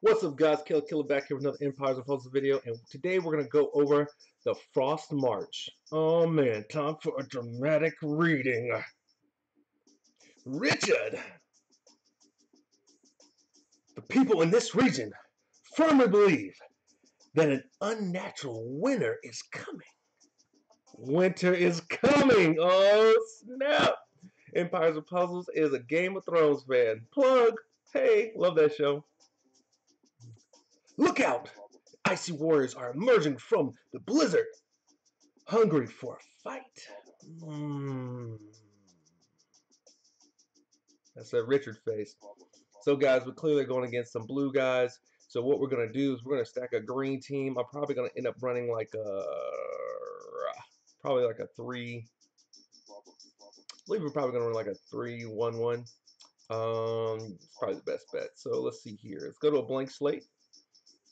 What's up, guys? Killer back here with another Empires and Puzzles video, and today we're gonna go over the Frost March. Oh man, time for a dramatic reading. Richard, the people in this region firmly believe that an unnatural winter is coming. Winter is coming! Oh snap! Empires and Puzzles is a Game of Thrones fan. Plug! Hey, love that show. Look out! Icy warriors are emerging from the blizzard, hungry for a fight. That's that Richard face. So, guys, we're clearly going against some blue guys. So, what we're going to do is we're going to stack a green team. I'm probably going to end up running like a 3. I believe we're probably going to run like a 3-1-1. It's probably the best bet. So, let's see here. Let's go to a blank slate.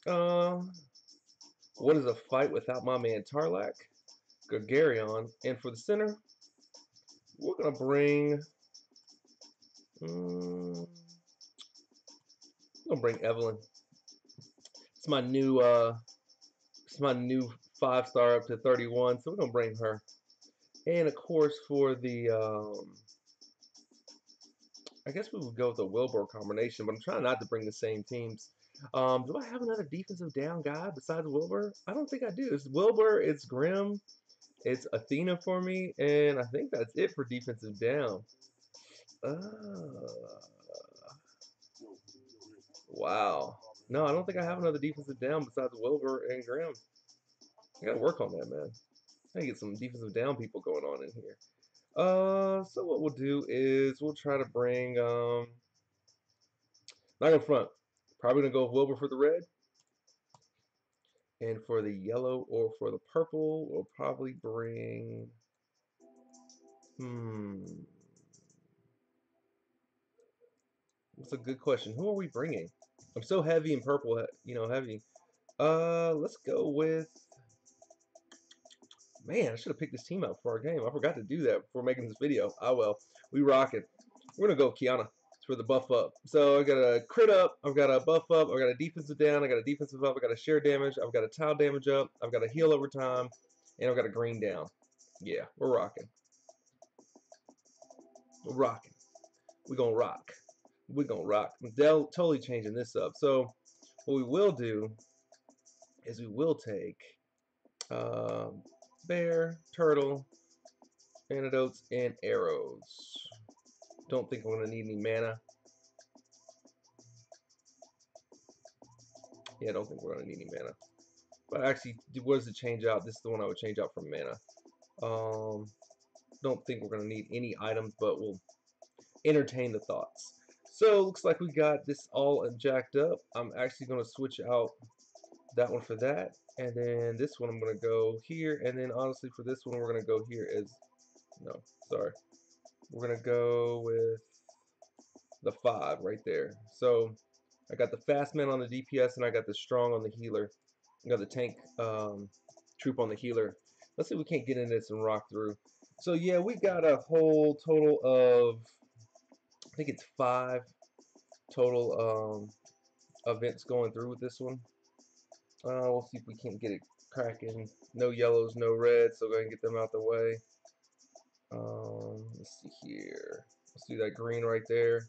What is a fight without my man Tarlac? Gagarion. And for the center, we're going to bring... I'm gonna bring Evelyn. It's my new 5-star up to 31, so we're gonna bring her. And of course for the I guess we would go with the Wilbur combination, but I'm trying not to bring the same teams. Do I have another defensive down guy besides Wilbur? I don't think I do. It's Wilbur, it's Grim, it's Athena for me, and I think that's it for defensive down. Wow. No, I don't think I have another defensive down besides Wilbur and Graham. I gotta work on that, man. I gotta get some defensive down people going on in here. So what we'll do is we'll try to bring not gonna front. Probably gonna go with Wilbur for the red. And for the yellow or for the purple, we'll probably bring That's a good question. Who are we bringing? I'm so heavy in purple, heavy. Let's go with... Man, I should have picked this team out for our game. I forgot to do that before making this video. Oh well, we rock it. We're gonna go Kiana for the buff up. So I got a crit up, I've got a buff up, I've got a defensive down, I got a defensive up, I got a share damage, I've got a tile damage up, I've got a heal over time, and I've got a green down. Yeah, we're rocking. We're rocking. We're gonna rock. We're gonna rock. I'm totally changing this up. So what we will do is we will take bear, turtle, antidotes, and arrows. Don't think I'm going to need any mana. Yeah, I don't think we're going to need any mana. But actually, what does it change out? This is the one I would change out for mana. Don't think we're going to need any items, but we'll entertain the thoughts. So, looks like we got this all jacked up. I'm actually going to switch out that one for that. And then this one I'm going to go here. And then honestly for this one we're going to go here as... No, sorry. We're going to go with the 5 right there. So I got the fast man on the DPS and I got the strong on the healer. I got the tank troop on the healer. Let's see if we can't get in this and rock through. So yeah, we got a whole total of... I think it's 5 total events going through with this one. We'll see if we can't get it cracking. No yellows, no reds, so go ahead and get them out the way. Let's see here. Let's do that green right there.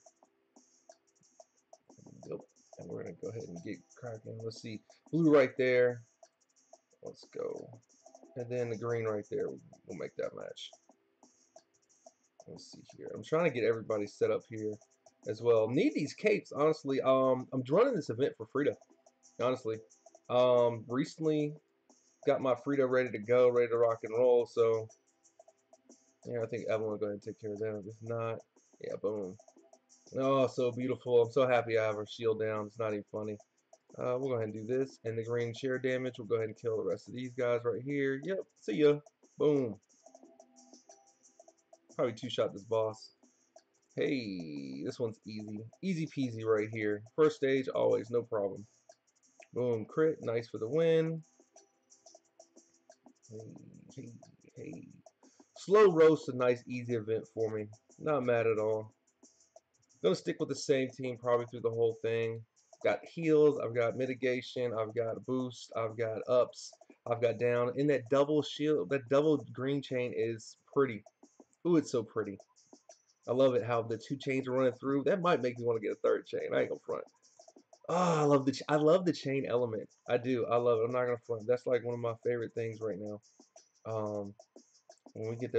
Yep. And we're going to go ahead and get cracking. Let's see. Blue right there. Let's go. And then the green right there. We'll make that match. Let's see here. I'm trying to get everybody set up here as well. Need these capes, honestly. I'm running this event for Frida, honestly. Recently got my Frida ready to go, ready to rock and roll, so yeah, I think Evelyn will go ahead and take care of them. If not, yeah, boom. Oh, so beautiful. I'm so happy I have her shield down. It's not even funny. We'll go ahead and do this, and the green share damage, we'll go ahead and kill the rest of these guys right here. Yep, see ya. Boom. Probably two-shot this boss. Hey, this one's easy. Easy peasy right here. First stage, always, no problem. Boom, crit, nice for the win. Hey. Slow roast, a nice easy event for me. Not mad at all. Gonna stick with the same team probably through the whole thing. got heals, I've got mitigation, I've got boost, I've got ups, I've got down. And that double shield, that double green chain is pretty. Ooh, it's so pretty. I love it how the two chains are running through. That might make me want to get a third chain. I ain't gonna front. Oh, I love the chain element. I do. I love it. I'm not gonna front. That's like one of my favorite things right now. Um, when we get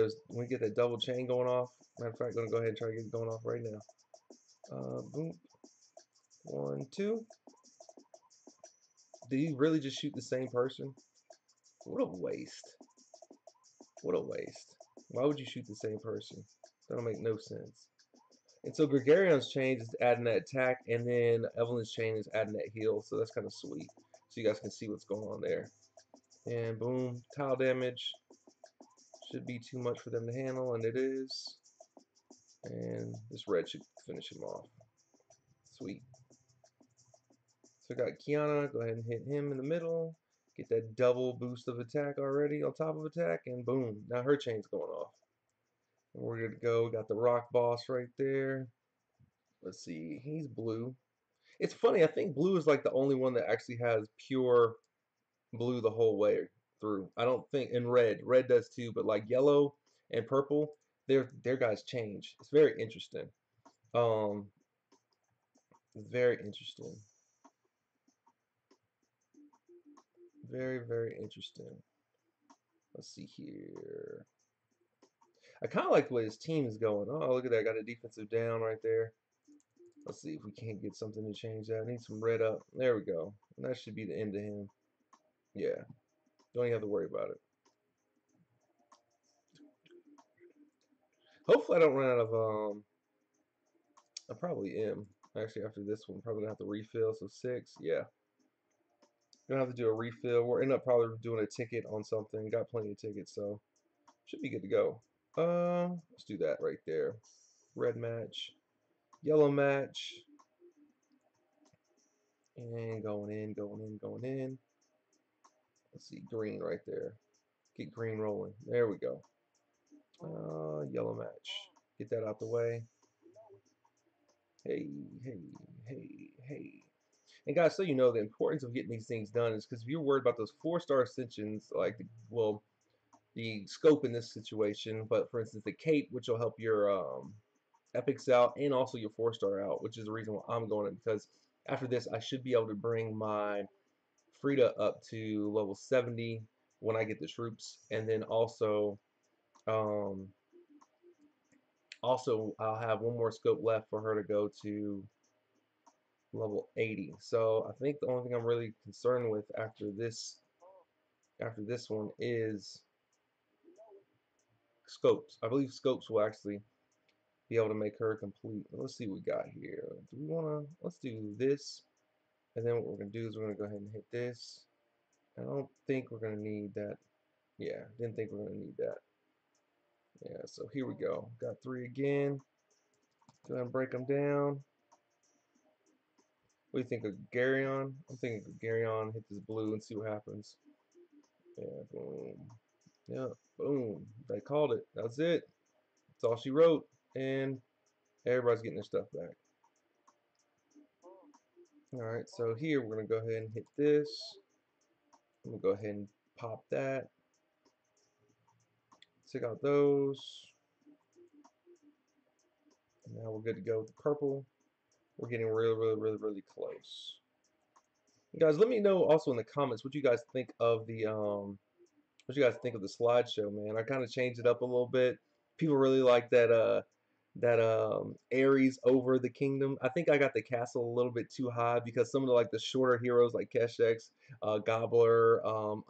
that double chain going off. Matter of fact, I'm gonna go ahead and try to get it going off right now. Boom. 1, 2. Did he really just shoot the same person? What a waste. What a waste. Why would you shoot the same person? That'll make no sense. And so Gregorion's chain is adding that attack, and then Evelyn's chain is adding that heal, so that's kind of sweet. So you guys can see what's going on there. And boom, tile damage. Should be too much for them to handle, and it is. And this red should finish him off. Sweet. So I got Kiana, go ahead and hit him in the middle. Get that double boost of attack already on top of attack, and boom, now her chain's going off. And we're good to go. Got the rock boss right there. Let's see, he's blue. It's funny, I think blue is like the only one that actually has pure blue the whole way through. I don't think, and red does too, but like yellow and purple, their guys change. It's very interesting. Um, very interesting. Very, very interesting. Let's see here. I kind of like the way his team is going. Oh, look at that. Got a defensive down right there. Let's see if we can't get something to change that. I need some red up. There we go. And that should be the end of him. Yeah. Don't even have to worry about it. Hopefully I don't run out of, I probably am. Actually, after this one, probably gonna have to refill. So 6, yeah. Gonna have to do a refill. We'll end up probably doing a ticket on something. Got plenty of tickets, so should be good to go. Let's do that right there. Red match, yellow match, and going in, going in, going in. Let's see, green right there. Get green rolling. There we go. Yellow match. Get that out the way. Hey, hey, hey, hey. And guys, so you know, the importance of getting these things done is because if you're worried about those 4-star ascensions, like, well, the scope in this situation, but for instance, the cape, which will help your epics out and also your 4-star out, which is the reason why I'm going in, because after this, I should be able to bring my Frida up to level 70 when I get the troops, and then um, also I'll have one more scope left for her to go to level 80. So I think the only thing I'm really concerned with after this one is scopes. I believe scopes will actually be able to make her complete. Let's see what we got here. Do we want to? Let's do this, and then what we're gonna do is we're gonna go ahead and hit this. I don't think we're gonna need that. Yeah, didn't think we're gonna need that. Yeah, so here we go. Got 3 again. Go ahead and break them down. What do you think of Garyon? I'm thinking Garyon. Hit this blue and see what happens. Yeah, boom. Yeah, boom. They called it. That's it. That's all she wrote. And everybody's getting their stuff back. Alright, so here we're going to go ahead and hit this. I'm going to go ahead and pop that. Check out those. And now we're good to go with the purple. We're getting really close. Guys, let me know also in the comments what you guys think of the slideshow, man. I kind of changed it up a little bit. People really like that Ares over the kingdom. I think I got the castle a little bit too high because some of the shorter heroes like Keshex, Gobbler,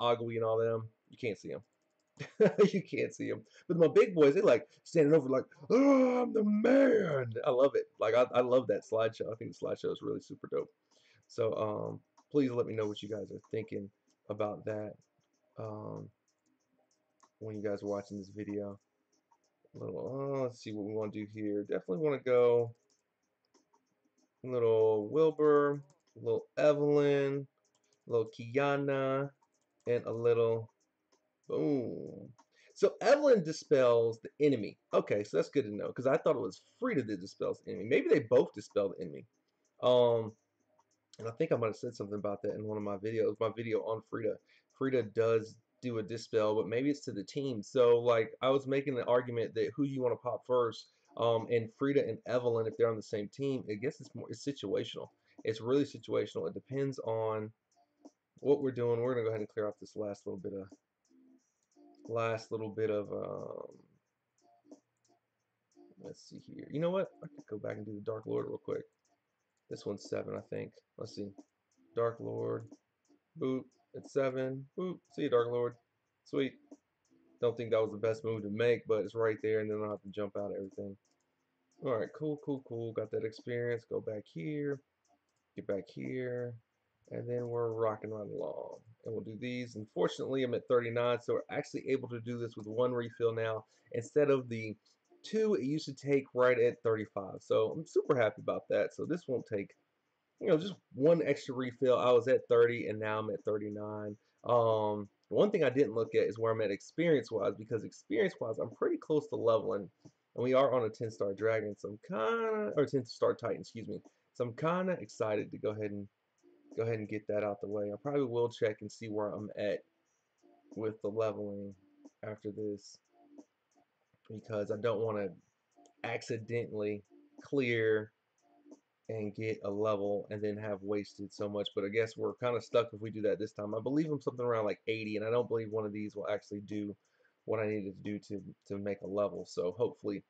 Agui and all them, you can't see them. You can't see them. But my big boys, they like standing over like, oh, I'm the man. I love it. Like I love that slideshow. I think the slideshow is really super dope. So please let me know what you guys are thinking about that when you guys are watching this video. Let's see what we want to do here. Definitely want to go a little Wilbur, a little Evelyn, a little Kiana, and a little boom. So Evelyn dispels the enemy. Okay, so that's good to know because I thought it was Frida that dispels the enemy. Maybe they both dispel the enemy. Um, And I think I might have said something about that in one of my videos. My video on Frida. Frida does do a dispel, but maybe it's to the team. So like I was making an argument that who you want to pop first, and Frida and Evelyn, if they're on the same team, I guess it's situational. It's really situational. It depends on what we're doing. We're gonna go ahead and clear off this last little bit of let's see here. You know what? I could go back and do the Dark Lord real quick. This one's 7, I think. Let's see. Dark Lord. Boop. It's 7. Boop. See you, Dark Lord. Sweet. Don't think that was the best move to make, but it's right there, and then I'll have to jump out of everything. Alright, cool, cool, cool. Got that experience. Go back here. Get back here. And then we're rocking right along. And we'll do these. Unfortunately, I'm at 39, so we're actually able to do this with 1 refill now instead of the 2 it used to take right at 35. So I'm super happy about that. So this won't take, just 1 extra refill. I was at 30 and now I'm at 39. One thing I didn't look at is where I'm at experience-wise, because experience-wise I'm pretty close to leveling, and we are on a 10-star dragon, so I'm kind of, or 10-star titan, excuse me. So I'm kind of excited to go ahead and get that out the way. I probably will check and see where I'm at with the leveling after this, because I don't want to accidentally clear and get a level and then have wasted so much. But I guess we're kind of stuck if we do that this time. I believe I'm something around like 80, and I don't believe one of these will actually do what I needed to do to make a level. So hopefully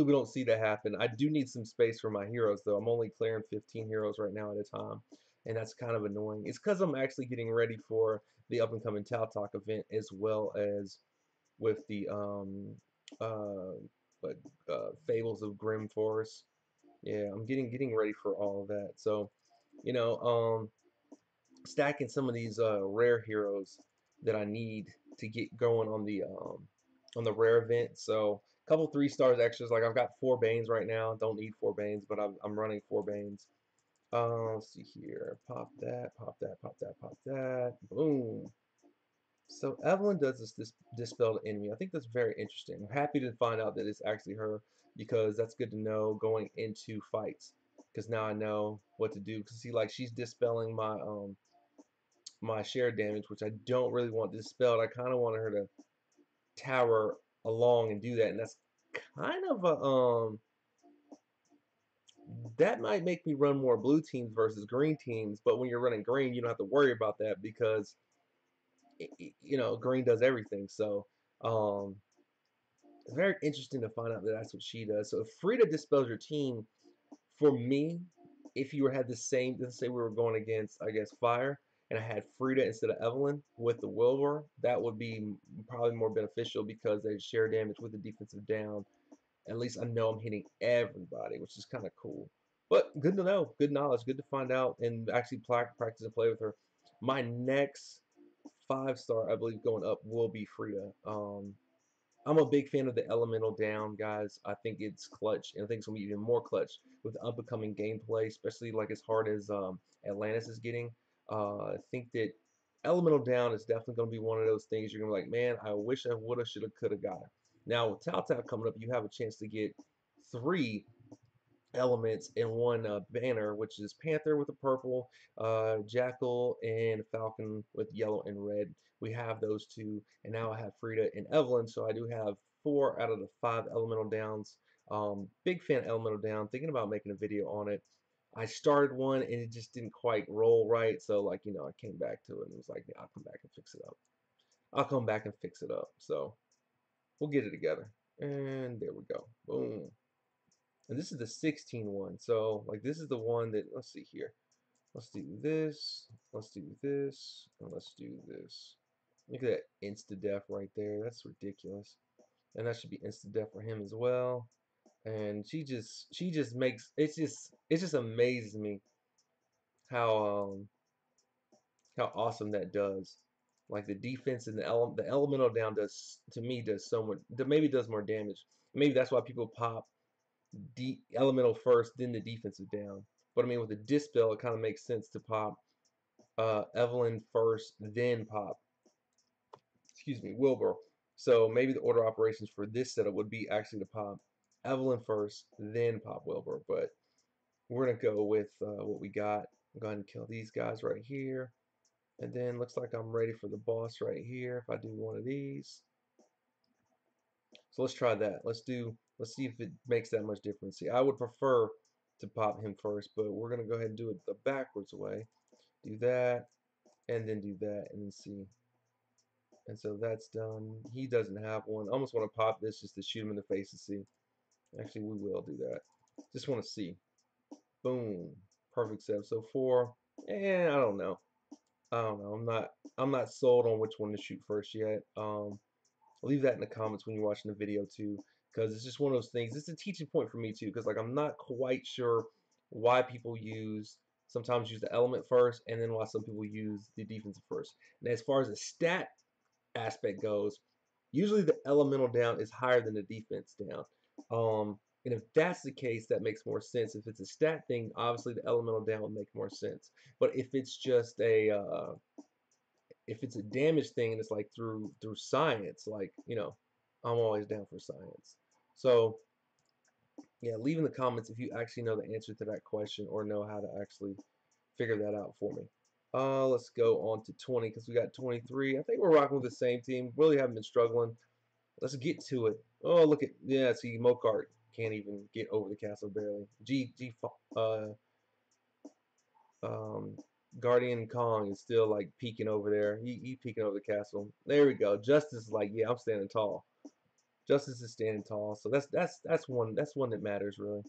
we don't see that happen. I do need some space for my heroes though. I'm only clearing 15 heroes right now at a time, and that's kind of annoying. It's because I'm actually getting ready for the up and coming Tau Talk event, as well as with the uh, Fables of Grim Forest. Yeah, I'm getting ready for all of that. So, you know, stacking some of these rare heroes that I need to get going on the rare event. So, a couple 3 stars extras. Like I've got 4 Banes right now. Don't need 4 Banes, but I'm running 4 Banes. Let's see here. Pop that, pop that, pop that, pop that. Boom. So Evelyn does this dispel to enemy. I think that's very interesting. I'm happy to find out that it's actually her, because that's good to know going into fights. Because now I know what to do. Because see, like she's dispelling my share damage, which I don't really want dispelled. I kind of want her to tower along and do that, and that's kind of a that might make me run more blue teams versus green teams. But when you're running green, you don't have to worry about that, because green does everything. So it's very interesting to find out that that's what she does. So if Frida dispels your team, for me, if you had the same, let's say we were going against, I guess, Fire, and I had Frida instead of Evelyn with the Wilbur, that would be probably more beneficial, because they share damage with the defensive down. At least I know I'm hitting everybody, which is kind of cool. But good to know, good knowledge, good to find out, and actually practice and play with her. My next 5-star, I believe, going up will be Frida. I'm a big fan of the elemental down, guys. I think it's clutch, and I think it's gonna be even more clutch with up and coming gameplay, especially like as hard as Atlantis is getting. I think that elemental down is definitely gonna be one of those things you're gonna be like, man, I wish I woulda, shoulda, coulda got it. Now with Tau Tau coming up, you have a chance to get 3 elements in one banner, which is Panther with the purple, Jackal, and Falcon with yellow and red. We have those 2, and now I have Frida and Evelyn, so I do have 4 out of the 5 elemental downs. Big fan of elemental down. Thinking about making a video on it. I started one and it just didn't quite roll right, so like I came back to it and was like, yeah, I'll come back and fix it up. I'll come back and fix it up. So we'll get it together. And there we go. Boom. And this is the 16 one. So like this is the one that, let's see here. Let's do this. Let's do this. And let's do this. Look at that insta-death right there. That's ridiculous. And that should be insta-death for him as well. And she just makes, it just amazes me how how awesome that does. Like the defense and the elemental down does, to me, does so much, maybe does more damage. Maybe that's why people pop elemental first, then the defensive down. But I mean, with the dispel, it kind of makes sense to pop Evelyn first, then pop, excuse me, Wilbur. So maybe the order of operations for this setup would be actually to pop Evelyn first, then pop Wilbur. But we're gonna go with what we got. Go ahead and kill these guys right here. And then looks like I'm ready for the boss right here if I do one of these. So let's try that. Let's see if it makes that much difference. See, I would prefer to pop him first, but we're gonna go ahead and do it the backwards way. Do that, and then do that, and then see. And so that's done. He doesn't have one. I almost want to pop this just to shoot him in the face and see. Actually, we will do that. Just want to see. Boom. Perfect setup. So 4. And I don't know. I don't know. I'm not sold on which one to shoot first yet. Leave that in the comments when you're watching the video too, because it's just one of those things. It's a teaching point for me too, because like I'm not quite sure why people sometimes use the element first, and then why some people use the defensive first. And as far as the stat aspect goes, usually the elemental down is higher than the defense down. And if that's the case, that makes more sense. If it's a stat thing, obviously the elemental down would make more sense. But if it's just if it's a damage thing and it's like through science, like, I'm always down for science. So yeah, leave in the comments if you actually know the answer to that question or know how to actually figure that out for me. Let's go on to 20 because we got 23. I think we're rocking with the same team. Really haven't been struggling. Let's get to it. Oh, look at, yeah, see, Mokart can't even get over the castle barely. Uh, um, Guardian Kong is still like peeking over there. He peeking over the castle. There we go. Justice is like, yeah, I'm standing tall. Justice is standing tall. So that's one that matters really.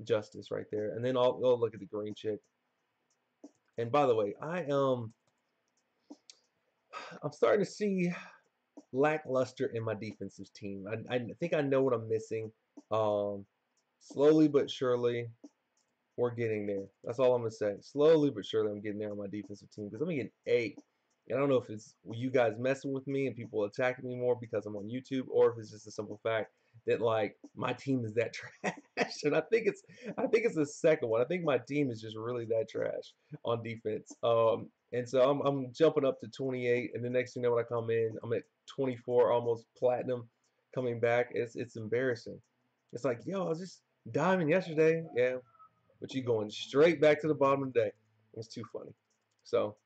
Justice right there. And then I'll look at the green chick. And by the way, I'm starting to see lackluster in my defensive team. I think I know what I'm missing. Um, Slowly but surely, we're getting there. That's all I'm gonna say. Slowly but surely, I'm getting there on my defensive team because I'm getting 8. And I don't know if it's you guys messing with me and people attacking me more because I'm on YouTube, or if it's just a simple fact that like my team is that trash. And I think it's the second one. I think my team is just really that trash on defense. And so I'm jumping up to 28, and the next thing you know, when I come in, I'm at 24, almost platinum, coming back. It's embarrassing. It's like, yo, I was just diamond yesterday. Yeah, but you going straight back to the bottom of the day. It's too funny. So,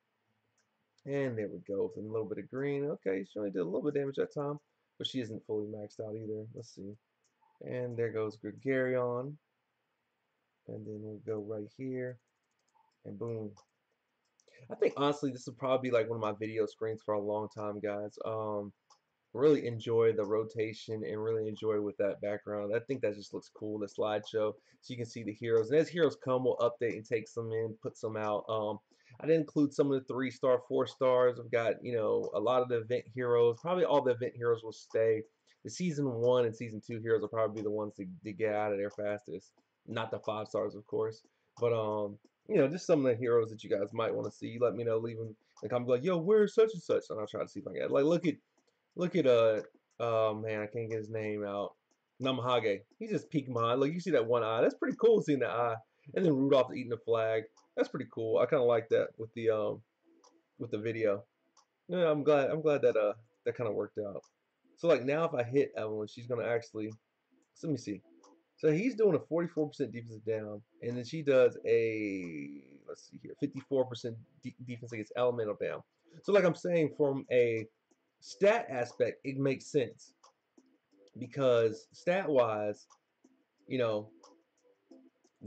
and there we go with a little bit of green. Okay, she only did a little bit of damage that time, but she isn't fully maxed out either. Let's see. And there goes Gregarion. And then we'll go right here. And boom. I think honestly this will probably be like one of my video screens for a long time, guys. Really enjoy the rotation and really enjoy with that background. I think that just looks cool, the slideshow, so you can see the heroes. And as heroes come, we'll update and take some in, put some out. I did include some of the 3-star, 4-stars. I've got, a lot of the event heroes. Probably all the event heroes will stay. The season 1 and season 2 heroes will probably be the ones to get out of there fastest. Not the 5-stars, of course. But just some of the heroes that you guys might want to see. Let me know. Leave them and comment like, yo, where's such and such, and I'll try to see if I can. Like, look at oh man, I can't get his name out. Namahage. He's just peeking behind. Look, you see that one eye. That's pretty cool seeing the eye. And then Rudolph eating the flag. That's pretty cool. I kind of like that with the video. Yeah, I'm glad that that kind of worked out. So like now if I hit Evelyn, she's gonna actually. So let me see. So he's doing a 44% defensive down, and then she does a, let's see here, 54% defense against elemental down. So like I'm saying, from a stat aspect, it makes sense because stat wise, you know,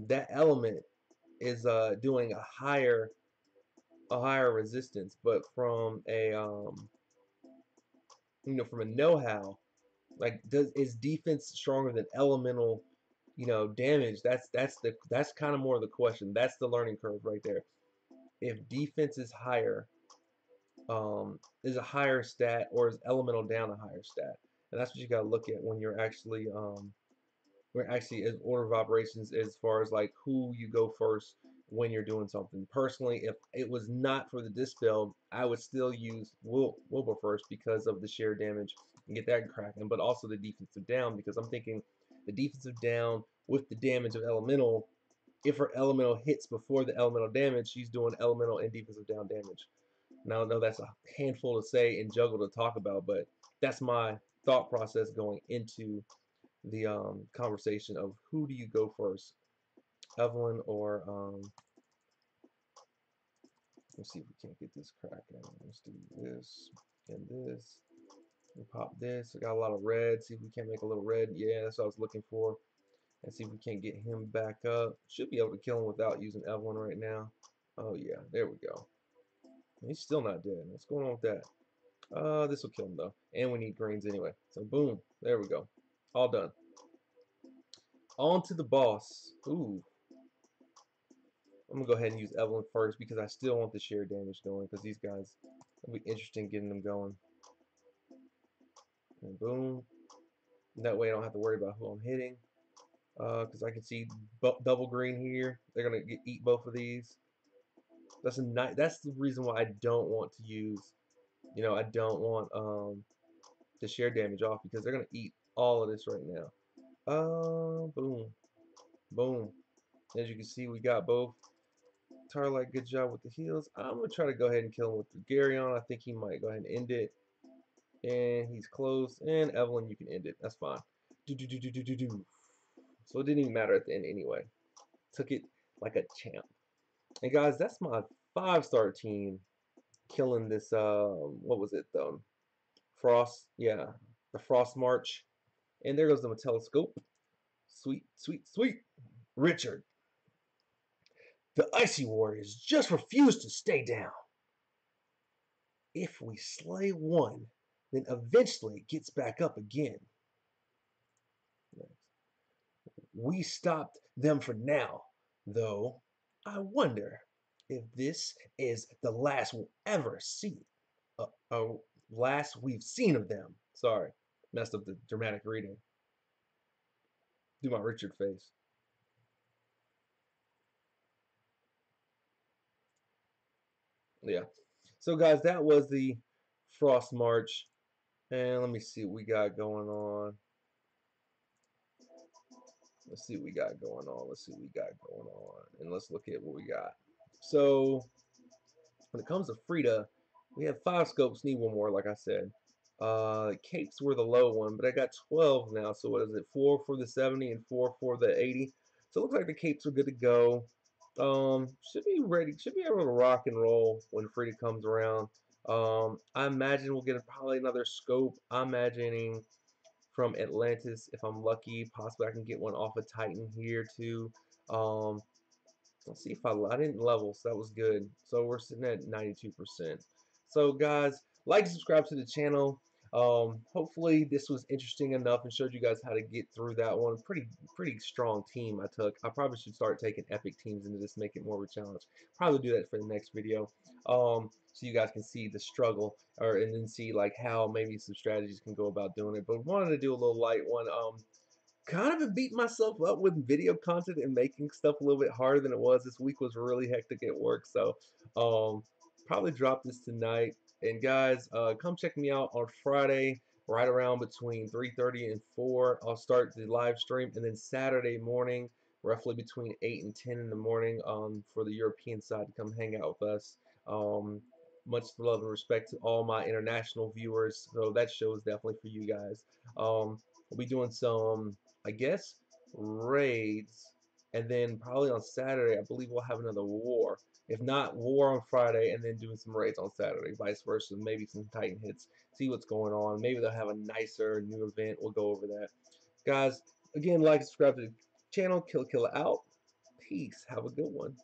that element is doing a higher resistance, but from a from a know-how, like is defense stronger than elemental, damage? That's kind of more of the question. That's the learning curve right there. If defense is a higher stat, or is elemental down a higher stat? And that's what you got to look at when you're actually as order of operations as far as like who you go first when you're doing something. Personally, if it was not for the dispel, I would still use Wilbur first because of the sheer damage and get that cracking, but also the defensive down because I'm thinking the defensive down with the damage of elemental. If her elemental hits before the elemental damage, she's doing elemental and defensive down damage. Now I know that's a handful to say and juggle to talk about, but that's my thought process going into the conversation of who do you go first, Evelyn Let's see if we can't get this cracking. Let's do this and this. We pop this. I got a lot of red. See if we can't make a little red. Yeah, that's what I was looking for. And see if we can't get him back up. Should be able to kill him without using Evelyn right now. Oh yeah, there we go. He's still not dead. What's going on with that? This will kill him though. And we need greens anyway. So boom, there we go. All done. On to the boss. Ooh. I'm gonna go ahead and use Evelyn first because I still want the sheer damage going because these guys, it'll be interesting getting them going. And boom. And that way I don't have to worry about who I'm hitting. Because I can see double green here. They're gonna eat both of these. That's the reason why I don't want to use, I don't want the sheer damage off because they're gonna eat all of this right now. Boom, boom. As you can see, we got both. Tarlight, good job with the heals. I'm gonna try to go ahead and kill him with the Garyon. I think he might go ahead and end it. And he's close. And Evelyn, you can end it. That's fine. So it didn't even matter at the end anyway. Took it like a champ. And guys, that's my 5-star team killing this. What was it? Yeah, the FrostMarch. And there goes the telescope. Sweet, sweet, sweet. Richard. The Icy Warriors just refuse to stay down. If we slay one, then eventually it gets back up again. We stopped them for now, though. I wonder if this is the last we'll ever see. Last we've seen of them. Sorry, messed up the dramatic reading. Do my Richard face. Yeah. So guys, that was the FrostMarch. And let me see what we got going on. Let's see what we got going on. Let's see what we got going on. And let's look at what we got. So when it comes to Frida, we have 5 scopes, need one more, like I said. Capes were the low one, but I got 12 now. So what is it? 4 for the 70 and 4 for the 80. So it looks like the capes are good to go. Should be ready. Should be able to rock and roll when Frida comes around. I imagine we'll get probably another scope. I'm imagining from Atlantis if I'm lucky. Possibly I can get one off of Titan here too. Let's see if I didn't level, so that was good. So we're sitting at 92%. So guys, like and subscribe to the channel. Hopefully this was interesting enough and showed you guys how to get through that one. Pretty strong team I took. I probably should start taking epic teams into this, make it more of a challenge. Probably do that for the next video. So you guys can see the struggle and then see like how maybe some strategies can go about doing it. But wanted to do a little light one. Kind of been beating myself up with video content and making stuff a little bit harder than it was. This week was really hectic at work, so probably drop this tonight. And guys, come check me out on Friday, right around between 3:30 and 4. I'll start the live stream, and then Saturday morning, roughly between 8 and 10 in the morning, for the European side to come hang out with us. Much love and respect to all my international viewers. So that show is definitely for you guys. We'll be doing some, I guess, raids, and then probably on Saturday I believe we'll have another war. If not, war on Friday and then doing some raids on Saturday, vice versa. Maybe some Titan hits, see what's going on. Maybe they'll have a nicer new event. We'll go over that. Guys, again, like, subscribe to the channel. Kill out. Peace. Have a good one.